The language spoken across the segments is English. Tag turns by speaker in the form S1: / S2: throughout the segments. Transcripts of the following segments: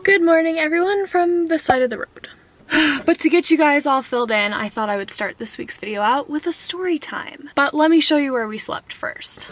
S1: Good morning everyone from the side of the road. But to get you guys all filled in, I thought I would start this week's video out with a story time. But let me show you where we slept first.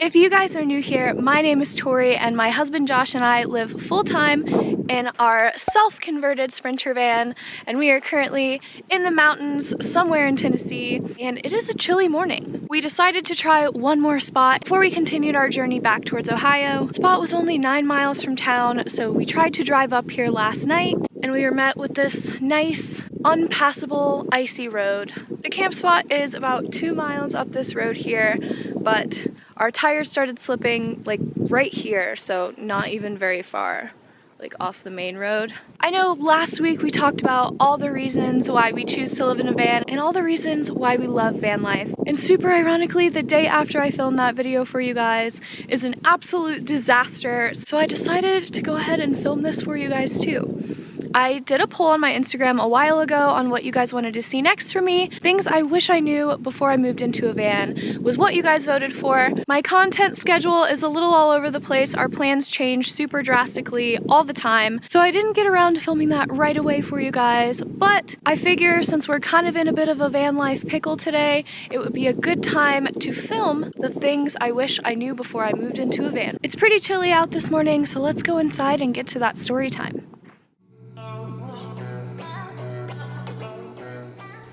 S1: If you guys are new here, my name is Tori and my husband Josh and I live full-time in our self-converted Sprinter van, and we are currently in the mountains somewhere in Tennessee, and it is a chilly morning. We decided to try one more spot before we continued our journey back towards Ohio. The spot was only 9 miles from town, so we tried to drive up here last night and we were met with this nice, unpassable, icy road. The camp spot is about 2 miles up this road here, but our tires started slipping like right here, so not even very far, like off the main road. I know last week we talked about all the reasons why we choose to live in a van and all the reasons why we love van life. And super ironically, the day after I filmed that video for you guys is an absolute disaster, so I decided to go ahead and film this for you guys too. I did a poll on my Instagram a while ago on what you guys wanted to see next from me. Things I wish I knew before I moved into a van was what you guys voted for. My content schedule is a little all over the place. Our plans change super drastically all the time, so I didn't get around to filming that right away for you guys, but I figure since we're kind of in a bit of a van life pickle today, it would be a good time to film the things I wish I knew before I moved into a van. It's pretty chilly out this morning, so let's go inside and get to that story time.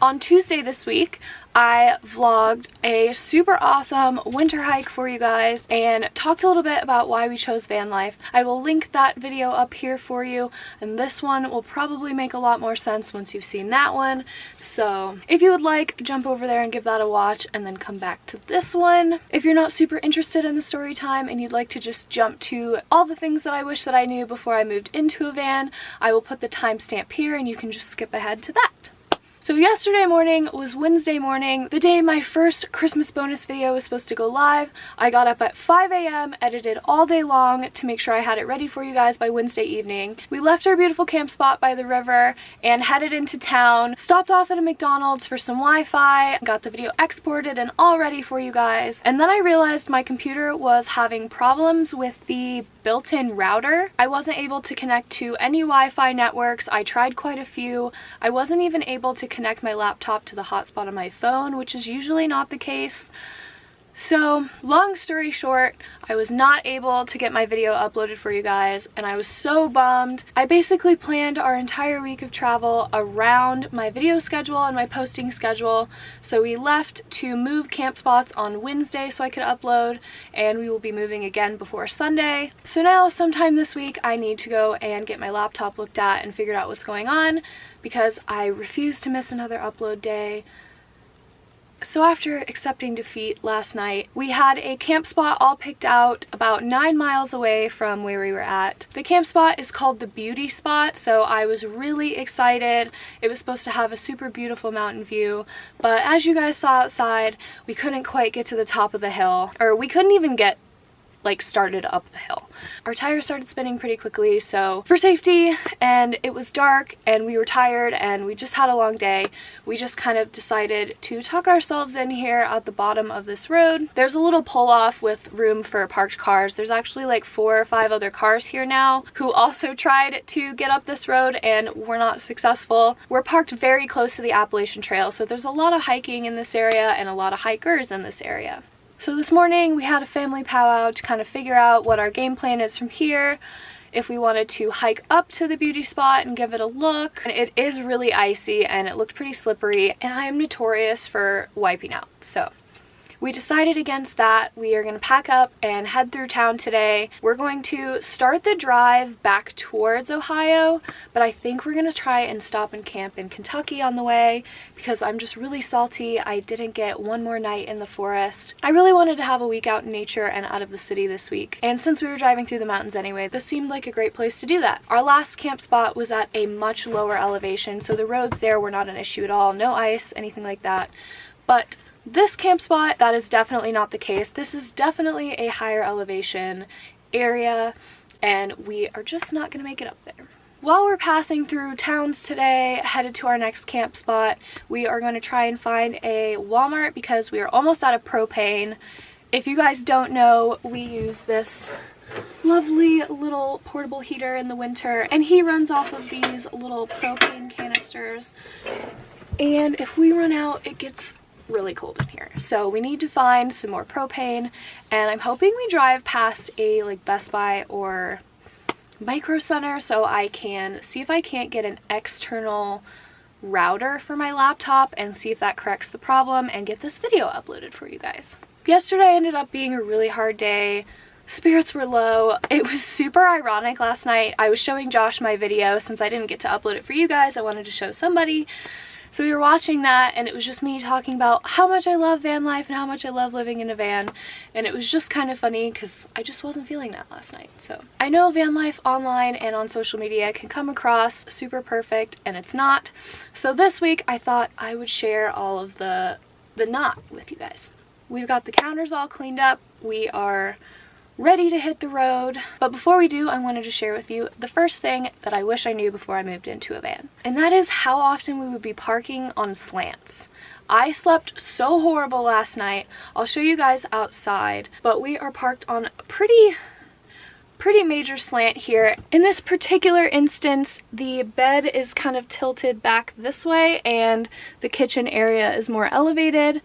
S1: On Tuesday this week, I vlogged a super awesome winter hike for you guys and talked a little bit about why we chose van life. I will link that video up here for you, and this one will probably make a lot more sense once you've seen that one. So if you would like, jump over there and give that a watch and then come back to this one. If you're not super interested in the story time and you'd like to just jump to all the things that I wish that I knew before I moved into a van, I will put the timestamp here and you can just skip ahead to that. So yesterday morning was Wednesday morning, the day my first Christmas bonus video was supposed to go live. I got up at 5 a.m., edited all day long to make sure I had it ready for you guys by Wednesday evening. We left our beautiful camp spot by the river and headed into town, stopped off at a McDonald's for some Wi-Fi, got the video exported and all ready for you guys. And then I realized my computer was having problems with the built-in router. I wasn't able to connect to any Wi-Fi networks. I tried quite a few. I wasn't even able to connect my laptop to the hotspot on my phone, which is usually not the case. So, long story short, I was not able to get my video uploaded for you guys, and I was so bummed. I basically planned our entire week of travel around my video schedule and my posting schedule. So we left to move camp spots on Wednesday so I could upload, and we will be moving again before Sunday. So now, sometime this week, I need to go and get my laptop looked at and figure out what's going on, because I refuse to miss another upload day. So after accepting defeat last night, we had a camp spot all picked out about 9 miles away from where we were at. The camp spot is called the Beauty Spot, so I was really excited. It was supposed to have a super beautiful mountain view, but as you guys saw outside, we couldn't quite get to the top of the hill, or we couldn't even get started up the hill. Our tires started spinning pretty quickly, so for safety, and it was dark and we were tired and we just had a long day, we just kind of decided to tuck ourselves in here at the bottom of this road. There's a little pull off with room for parked cars. There's actually like 4 or 5 other cars here now who also tried to get up this road and were not successful. We're parked very close to the Appalachian Trail, so there's a lot of hiking in this area and a lot of hikers in this area. So this morning we had a family powwow to kind of figure out what our game plan is from here, if we wanted to hike up to the beauty spot and give it a look. And it is really icy and it looked pretty slippery, and I am notorious for wiping out, so we decided against that. We are going to pack up and head through town today. We're going to start the drive back towards Ohio, but I think we're going to try and stop and camp in Kentucky on the way because I'm just really salty I didn't get one more night in the forest. I really wanted to have a week out in nature and out of the city this week, and since we were driving through the mountains anyway, this seemed like a great place to do that. Our last camp spot was at a much lower elevation, so the roads there were not an issue at all. No ice, anything like that. But this camp spot, that is definitely not the case. This is definitely a higher elevation area, and we are just not gonna make it up there. While we're passing through towns today, headed to our next camp spot, we are going to try and find a Walmart because we are almost out of propane. If you guys don't know, we use this lovely little portable heater in the winter, and he runs off of these little propane canisters. And if we run out, it gets really cold in here. So we need to find some more propane, and I'm hoping we drive past a like Best Buy or Micro Center so I can see if I can't get an external router for my laptop and see if that corrects the problem and get this video uploaded for you guys. Yesterday ended up being a really hard day. Spirits were low. It was super ironic last night. I was showing Josh my video since I didn't get to upload it for you guys. I wanted to show somebody. So we were watching that, and it was just me talking about how much I love van life and how much I love living in a van, and it was just kind of funny because I just wasn't feeling that last night. So I know van life online and on social media can come across super perfect, and it's not. So this week I thought I would share all of the not with you guys. We've got the counters all cleaned up. We are ready to hit the road. But before we do, I wanted to share with you the first thing that I wish I knew before I moved into a van. And that is how often we would be parking on slants. I slept so horrible last night. I'll show you guys outside, but we are parked on a pretty major slant here. In this particular instance, the bed is kind of tilted back this way and the kitchen area is more elevated.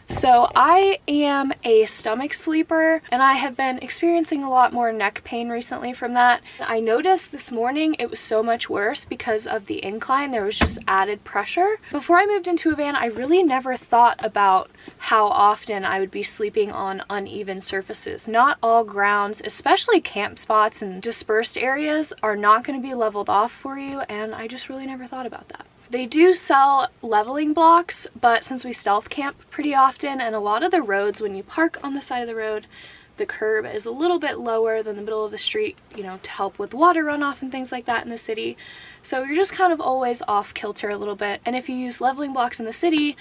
S1: So I am a stomach sleeper, and I have been experiencing a lot more neck pain recently from that. I noticed this morning it was so much worse because of the incline. There was just added pressure. Before I moved into a van, I really never thought about how often I would be sleeping on uneven surfaces. Not all grounds, especially camp spots and dispersed areas, are not going to be leveled off for you, and I just really never thought about that. They do sell leveling blocks, but since we stealth camp pretty often, and a lot of the roads, when you park on the side of the road, the curb is a little bit lower than the middle of the street, you know, to help with water runoff and things like that in the city. So you're just kind of always off kilter a little bit. And if you use leveling blocks in the city,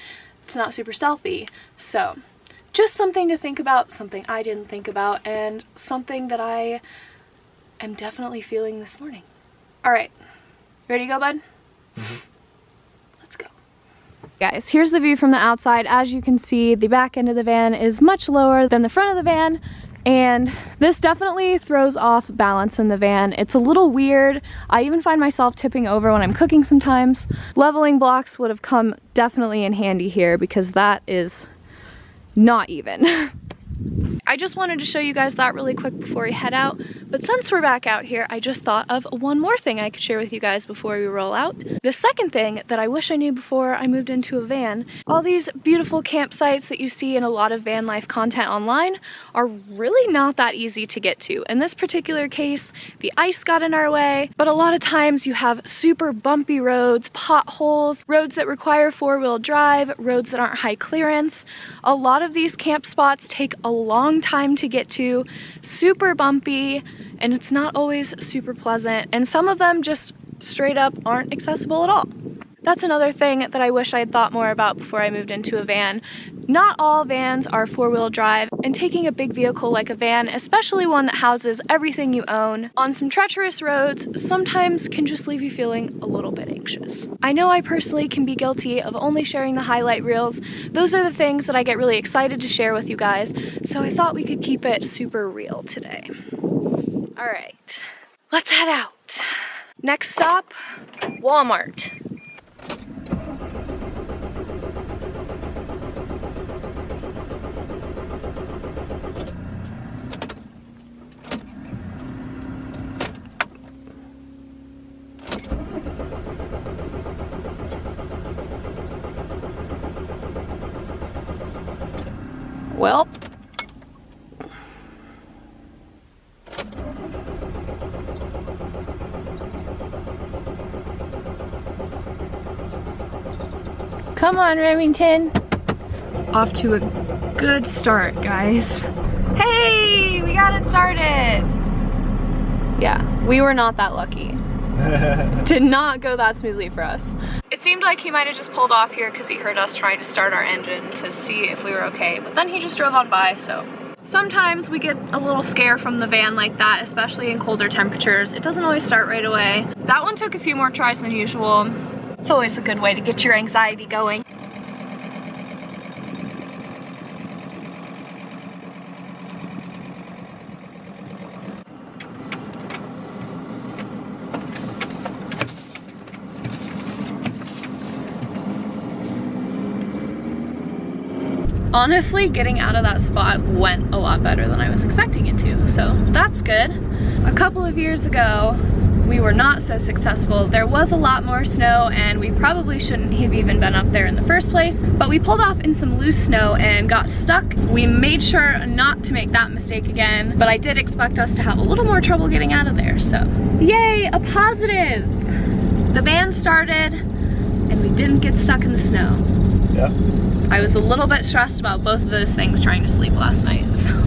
S1: it's not super stealthy. So just something to think about, something I didn't think about, and something that I am definitely feeling this morning. All right, ready to go, bud? Mm-hmm. Guys, here's the view from the outside. As you can see, the back end of the van is much lower than the front of the van, and this definitely throws off balance in the van. It's a little weird. I even find myself tipping over when I'm cooking sometimes. Leveling blocks would have come definitely in handy here because that is not even. I just wanted to show you guys that really quick before we head out, but since we're back out here, I just thought of one more thing I could share with you guys before we roll out. The second thing that I wish I knew before I moved into a van: all these beautiful campsites that you see in a lot of van life content online are really not that easy to get to. In this particular case, the ice got in our way, but a lot of times you have super bumpy roads, potholes, roads that require four-wheel drive, roads that aren't high clearance. A lot of these camp spots take a long time to get to, super bumpy, and it's not always super pleasant, and some of them just straight up aren't accessible at all. That's another thing that I wish I had thought more about before I moved into a van. Not all vans are four-wheel drive, and taking a big vehicle like a van, especially one that houses everything you own, on some treacherous roads sometimes can just leave you feeling a little bit anxious. I know I personally can be guilty of only sharing the highlight reels. Those are the things that I get really excited to share with you guys, so I thought we could keep it super real today. All right, let's head out. Next stop, Walmart. Well, come on, Remington. Off to a good start, guys. Hey, we got it started. Yeah, we were not that lucky. Did not go that smoothly for us. It seemed like he might have just pulled off here because he heard us trying to start our engine to see if we were okay, but then he just drove on by, so Sometimes we get a little scare from the van like that, especially in colder temperatures. It doesn't always start right away. That one took a few more tries than usual. It's always a good way to get your anxiety going. Honestly, getting out of that spot went a lot better than I was expecting it to, so that's good. A couple of years ago, we were not so successful. There was a lot more snow and we probably shouldn't have even been up there in the first place, but we pulled off in some loose snow and got stuck. We made sure not to make that mistake again, but I did expect us to have a little more trouble getting out of there, so. Yay, a positive! The van started and we didn't get stuck in the snow. Yeah. I was a little bit stressed about both of those things trying to sleep last night, so.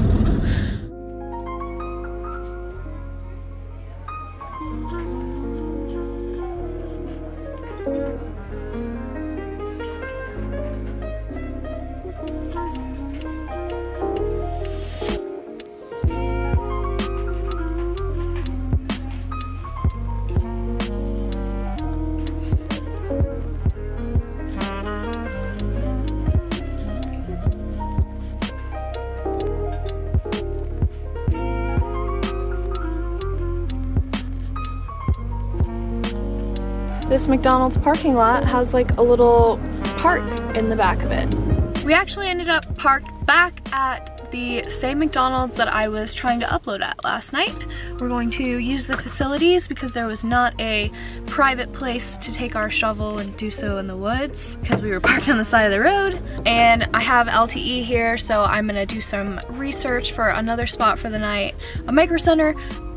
S1: This McDonald's parking lot has like a little park in the back of it. We actually ended up parked back at the same McDonald's that I was trying to upload at last night. We're going to use the facilities because there was not a private place to take our shovel and do so in the woods because we were parked on the side of the road. And I have LTE here, so I'm gonna do some research for another spot for the night, a Micro Center,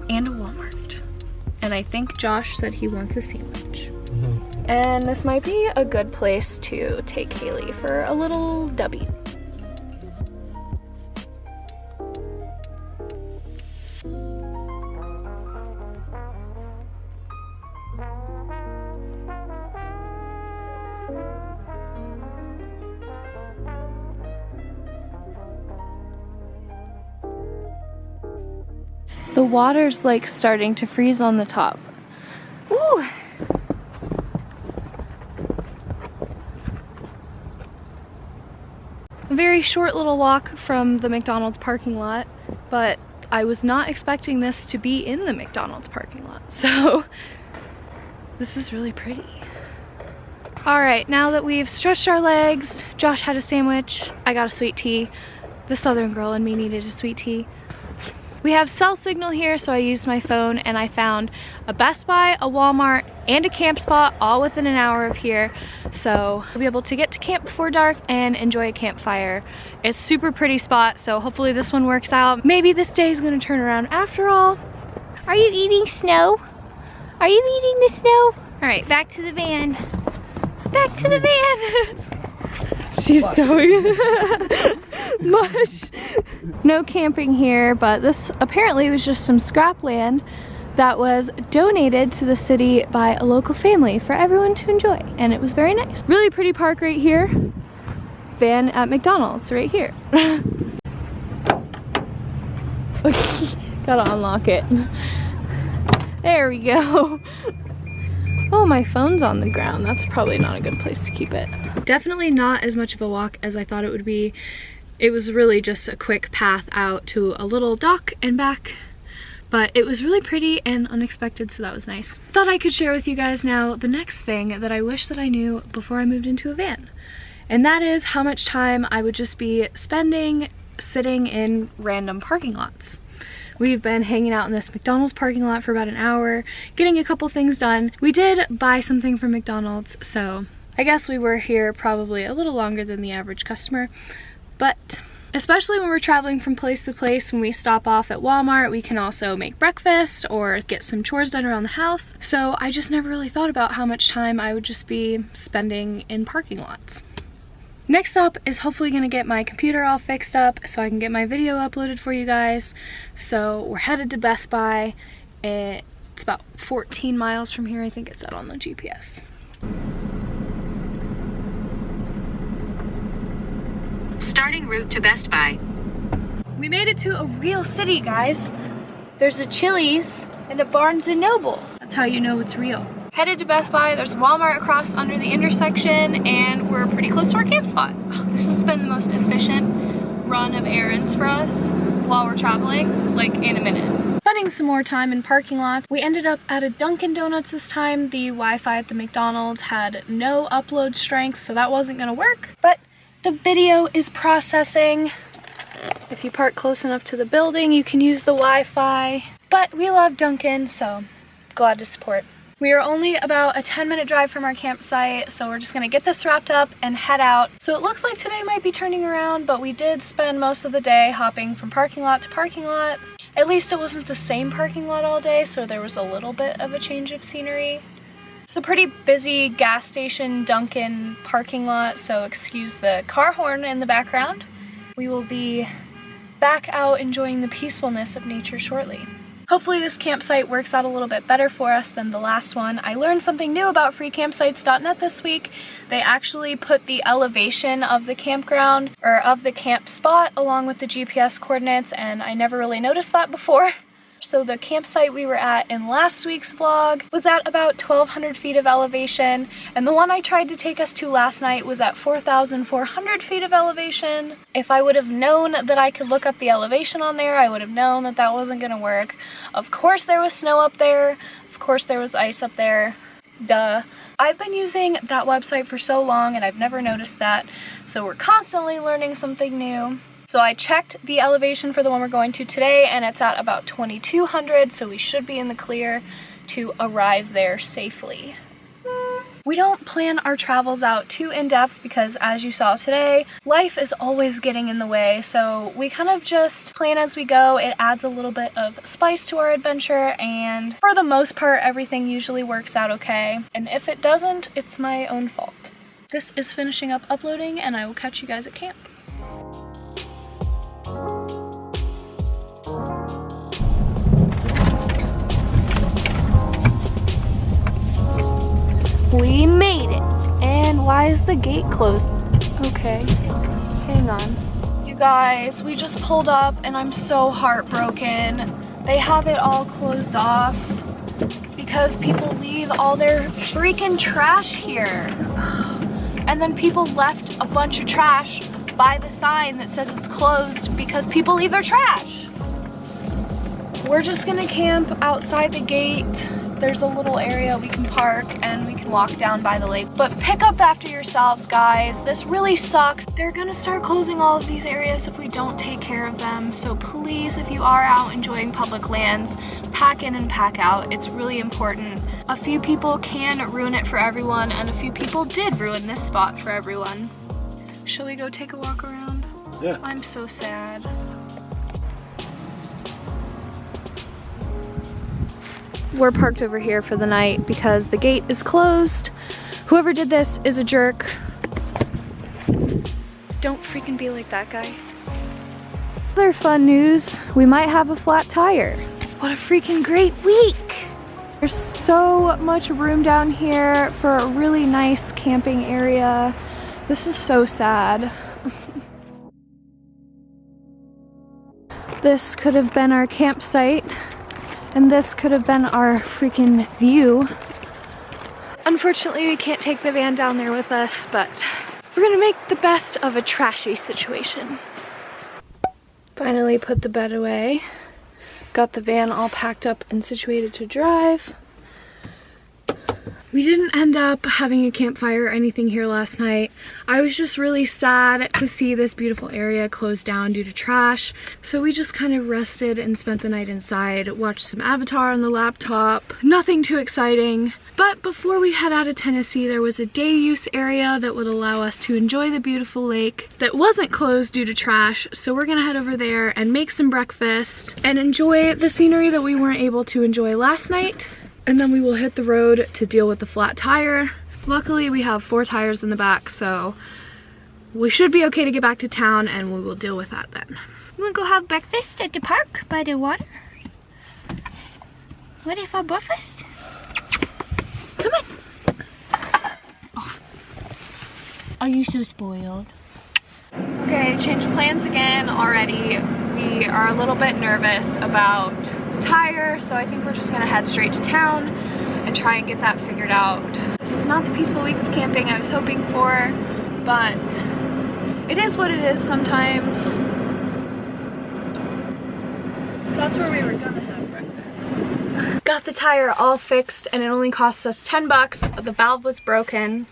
S1: and a Walmart. And I think Josh said he wants a sandwich. And this might be a good place to take Haley for a little W. The water's like starting to freeze on the top. Ooh! A very short little walk from the McDonald's parking lot, but I was not expecting this to be in the McDonald's parking lot, so this is really pretty. Alright, now that we've stretched our legs, Josh had a sandwich, I got a sweet tea, the Southern girl in me needed a sweet tea. We have cell signal here, so I used my phone and I found a Best Buy, a Walmart, and a camp spot all within an hour of here. So we'll be able to get to camp before dark and enjoy a campfire. It's a super pretty spot, so hopefully this one works out. Maybe this day is gonna turn around after all. Are you eating snow? Are you eating the snow? All right, back to the van. Back to the van. She's so mush. No camping here, but this apparently was just some scrap land that was donated to the city by a local family for everyone to enjoy, and it was very nice. Really pretty park right here. Van at McDonald's right here. Gotta unlock it. There we go. Oh, my phone's on the ground. That's probably not a good place to keep it. Definitely not as much of a walk as I thought it would be. It was really just a quick path out to a little dock and back, but it was really pretty and unexpected, so that was nice. Thought I could share with you guys now the next thing that I wish that I knew before I moved into a van. And that is how much time I would just be spending sitting in random parking lots. We've been hanging out in this McDonald's parking lot for about an hour, getting a couple things done. We did buy something from McDonald's, so I guess we were here probably a little longer than the average customer. But especially when we're traveling from place to place, when we stop off at Walmart, we can also make breakfast or get some chores done around the house. So I just never really thought about how much time I would just be spending in parking lots. Next up is hopefully gonna get my computer all fixed up so I can get my video uploaded for you guys. So we're headed to Best Buy. It's about 14 miles from here, I think it said on the GPS.
S2: Starting route to Best Buy.
S1: We made it to a real city, guys. There's a Chili's and a Barnes & Noble. That's how you know it's real. Headed to Best Buy, there's a Walmart across under the intersection, and we're pretty close to our camp spot. This has been the most efficient run of errands for us while we're traveling, like in a minute. Spending some more time in parking lots. We ended up at a Dunkin' Donuts this time. The Wi-Fi at the McDonald's had no upload strength, so that wasn't gonna work. But the video is processing. If you park close enough to the building, you can use the Wi-Fi. But we love Dunkin', so glad to support. We are only about a 10-minute drive from our campsite, so we're just gonna get this wrapped up and head out. So it looks like today might be turning around, but we did spend most of the day hopping from parking lot to parking lot. At least it wasn't the same parking lot all day, so there was a little bit of a change of scenery. It's a pretty busy gas station Dunkin' parking lot, so excuse the car horn in the background. We will be back out enjoying the peacefulness of nature shortly. Hopefully this campsite works out a little bit better for us than the last one. I learned something new about freecampsites.net this week. They actually put the elevation of the campground, or of the camp spot, along with the GPS coordinates, and I never really noticed that before. So the campsite we were at in last week's vlog was at about 1,200 feet of elevation, and the one I tried to take us to last night was at 4,400 feet of elevation. If I would have known that I could look up the elevation on there, I would have known that that wasn't gonna work. Of course there was snow up there, of course there was ice up there, duh. I've been using that website for so long and I've never noticed that, so we're constantly learning something new. So I checked the elevation for the one we're going to today, and it's at about 2,200, so we should be in the clear to arrive there safely. We don't plan our travels out too in-depth because, as you saw today, life is always getting in the way, so we kind of just plan as we go. It adds a little bit of spice to our adventure, and for the most part, everything usually works out okay. And if it doesn't, it's my own fault. This is finishing up uploading, and I will catch you guys at camp. We made it! And why is the gate closed? Okay, hang on. You guys, we just pulled up and I'm so heartbroken. They have it all closed off because people leave all their freaking trash here. And then people left a bunch of trash by the sign that says it's closed because people leave their trash. We're just gonna camp outside the gate. There's a little area we can park and we can walk down by the lake. But pick up after yourselves, guys. This really sucks. They're gonna start closing all of these areas if we don't take care of them. So please, if you are out enjoying public lands, pack in and pack out. It's really important. A few people can ruin it for everyone, and a few people did ruin this spot for everyone. Shall we go take a walk around?
S2: Yeah.
S1: I'm so sad. We're parked over here for the night because the gate is closed. Whoever did this is a jerk. Don't freaking be like that guy. Other fun news, we might have a flat tire. What a freaking great week. There's so much room down here for a really nice camping area. This is so sad. This could have been our campsite. And this could have been our freaking view. Unfortunately, we can't take the van down there with us, but we're gonna make the best of a trashy situation. Finally put the bed away. Got the van all packed up and situated to drive. We didn't end up having a campfire or anything here last night. I was just really sad to see this beautiful area closed down due to trash. So we just kind of rested and spent the night inside, watched some Avatar on the laptop. Nothing too exciting. But before we head out of Tennessee, there was a day use area that would allow us to enjoy the beautiful lake that wasn't closed due to trash. So we're gonna head over there and make some breakfast and enjoy the scenery that we weren't able to enjoy last night. And then we will hit the road to deal with the flat tire. Luckily, we have 4 tires in the back, so we should be okay to get back to town, and we will deal with that then. You wanna go have breakfast at the park by the water? Ready for breakfast? Come on. Oh. Are you so spoiled? Okay, change of plans again already. We we are a little bit nervous about the tire, so I think we're just gonna head straight to town and try and get that figured out. This is not the peaceful week of camping I was hoping for, but it is what it is sometimes. That's where we were gonna have breakfast. Got the tire all fixed and it only cost us 10 bucks. The valve was broken.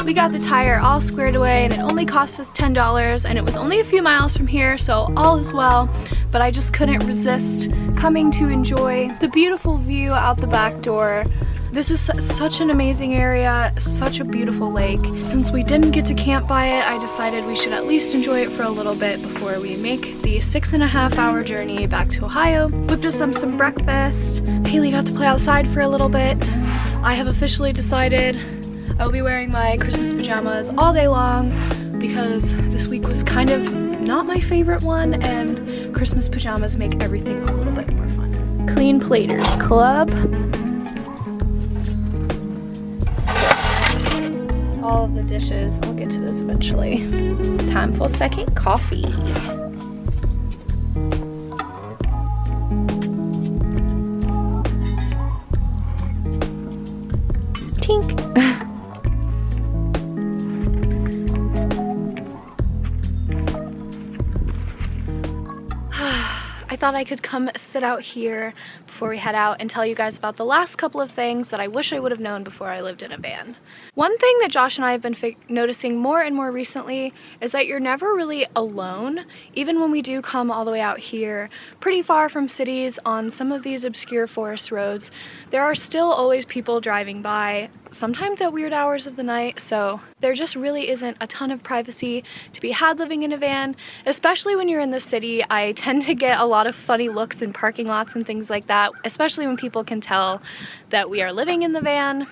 S1: We got the tire all squared away and it only cost us $10 and it was only a few miles from here, so all is well. But I just couldn't resist coming to enjoy the beautiful view out the back door. This is such an amazing area, such a beautiful lake. Since we didn't get to camp by it, I decided we should at least enjoy it for a little bit before we make the 6.5-hour journey back to Ohio. Whipped us some breakfast. Haley got to play outside for a little bit. I have officially decided I'll be wearing my Christmas pajamas all day long because this week was kind of not my favorite one, and Christmas pajamas make everything a little bit more fun. Clean Platers Club. All of the dishes, I'll get to those eventually. Time for second coffee. Tink. I thought I could come sit out here before we head out and tell you guys about the last couple of things that I wish I would have known before I lived in a van. One thing that Josh and I have been noticing more and more recently is that you're never really alone, even when we do come all the way out here, pretty far from cities on some of these obscure forest roads. There are still always people driving by, sometimes at weird hours of the night, so there just really isn't a ton of privacy to be had living in a van, especially when you're in the city. I tend to get a lot of funny looks in parking lots and things like that, especially when people can tell that we are living in the van.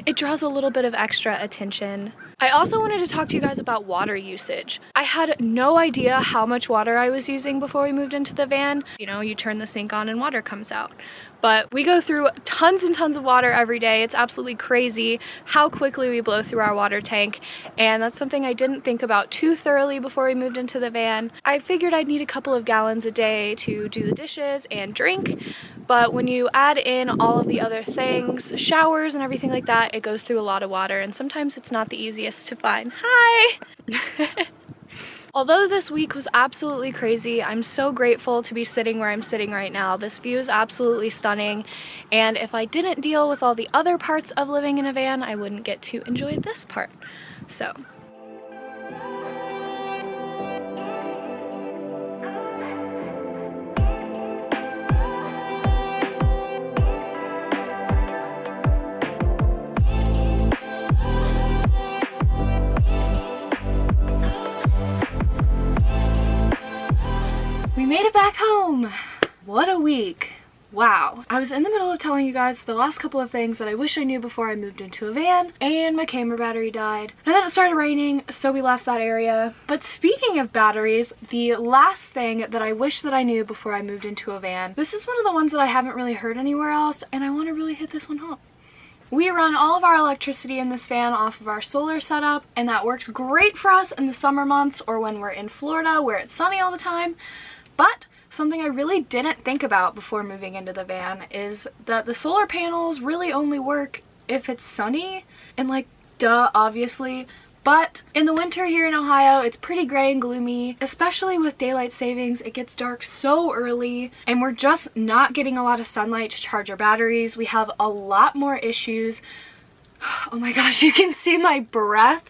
S1: It draws a little bit of extra attention. I also wanted to talk to you guys about water usage. I had no idea how much water I was using before we moved into the van. You know, you turn the sink on and water comes out. But we go through tons and tons of water every day. It's absolutely crazy how quickly we blow through our water tank, and that's something I didn't think about too thoroughly before we moved into the van. I figured I'd need a couple of gallons a day to do the dishes and drink, but when you add in all of the other things, showers and everything like that, it goes through a lot of water, and sometimes it's not the easiest to find. Hi! Although this week was absolutely crazy, I'm so grateful to be sitting where I'm sitting right now. This view is absolutely stunning, and if I didn't deal with all the other parts of living in a van, I wouldn't get to enjoy this part. So. We made it back home! What a week! Wow. I was in the middle of telling you guys the last couple of things that I wish I knew before I moved into a van, and my camera battery died. And then it started raining, so we left that area. But speaking of batteries, the last thing that I wish that I knew before I moved into a van, this is one of the ones that I haven't really heard anywhere else, and I want to really hit this one home. We run all of our electricity in this van off of our solar setup, and that works great for us in the summer months or when we're in Florida where it's sunny all the time. But something I really didn't think about before moving into the van is that the solar panels really only work if it's sunny, and like, duh, obviously. But in the winter here in Ohio, it's pretty gray and gloomy, especially with daylight savings. It gets dark so early, and we're just not getting a lot of sunlight to charge our batteries. We have a lot more issues. Oh my gosh, you can see my breath.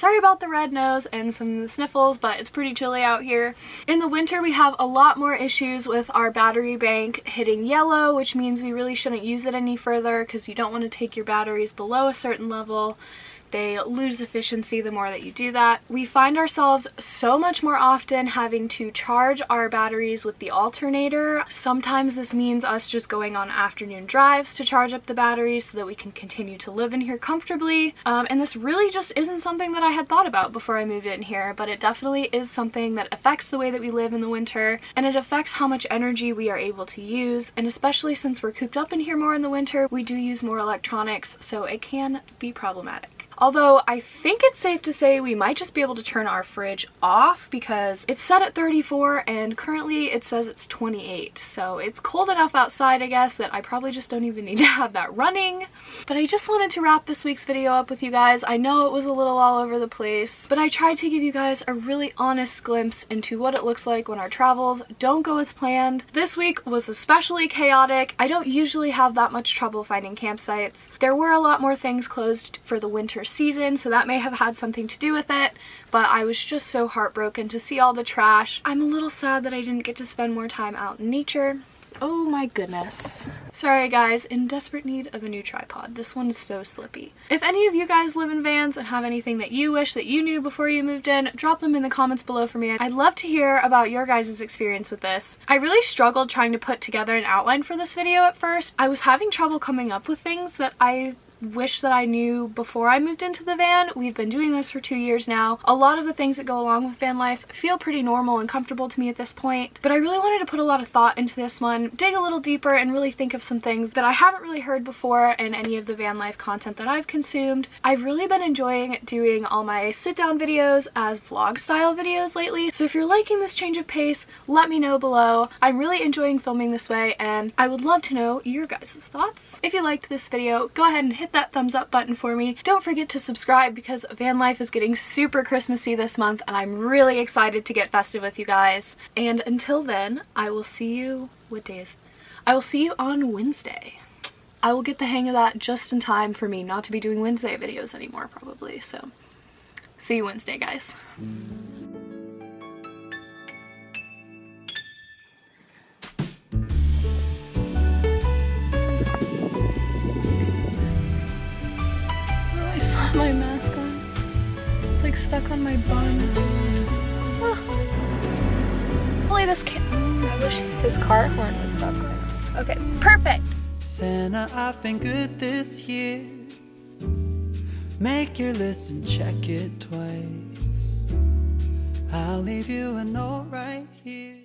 S1: Sorry about the red nose and some of the sniffles, but it's pretty chilly out here. In the winter, we have a lot more issues with our battery bank hitting yellow, which means we really shouldn't use it any further because you don't want to take your batteries below a certain level. They lose efficiency the more that you do that. We find ourselves so much more often having to charge our batteries with the alternator. Sometimes this means us just going on afternoon drives to charge up the batteries so that we can continue to live in here comfortably. And this really just isn't something that I had thought about before I moved in here, but it definitely is something that affects the way that we live in the winter, and it affects how much energy we are able to use. And especially since we're cooped up in here more in the winter, we do use more electronics, so it can be problematic. Although I think it's safe to say we might just be able to turn our fridge off because it's set at 34 and currently it says it's 28. So it's cold enough outside, I guess, that I probably just don't even need to have that running. But I just wanted to wrap this week's video up with you guys. I know it was a little all over the place, but I tried to give you guys a really honest glimpse into what it looks like when our travels don't go as planned. This week was especially chaotic. I don't usually have that much trouble finding campsites. There were a lot more things closed for the winter season, so that may have had something to do with it, but I was just so heartbroken to see all the trash. I'm a little sad that I didn't get to spend more time out in nature. Oh my goodness. Sorry guys, in desperate need of a new tripod. This one is so slippy. If any of you guys live in vans and have anything that you wish that you knew before you moved in, drop them in the comments below for me. I'd love to hear about your guys' experience with this. I really struggled trying to put together an outline for this video at first. I was having trouble coming up with things that I wish that I knew before I moved into the van. We've been doing this for 2 years now. A lot of the things that go along with van life feel pretty normal and comfortable to me at this point, but I really wanted to put a lot of thought into this one, dig a little deeper, and really think of some things that I haven't really heard before in any of the van life content that I've consumed. I've really been enjoying doing all my sit down videos as vlog style videos lately, so if you're liking this change of pace, let me know below. I'm really enjoying filming this way, and I would love to know your guys' thoughts. If you liked this video, go ahead and hit that thumbs up button for me. Don't forget to subscribe because van life is getting super Christmassy this month and I'm really excited to get festive with you guys. And until then, I will see you, what day is? I will see you on Wednesday. I will get the hang of that just in time for me not to be doing Wednesday videos anymore probably, so see you Wednesday, guys. My mask on. It's like stuck on my bun. Hopefully this can't. I wish this car horn would stop going. Okay, perfect.
S2: Santa, I've been good this year. Make your list and check it twice. I'll leave you a note right here.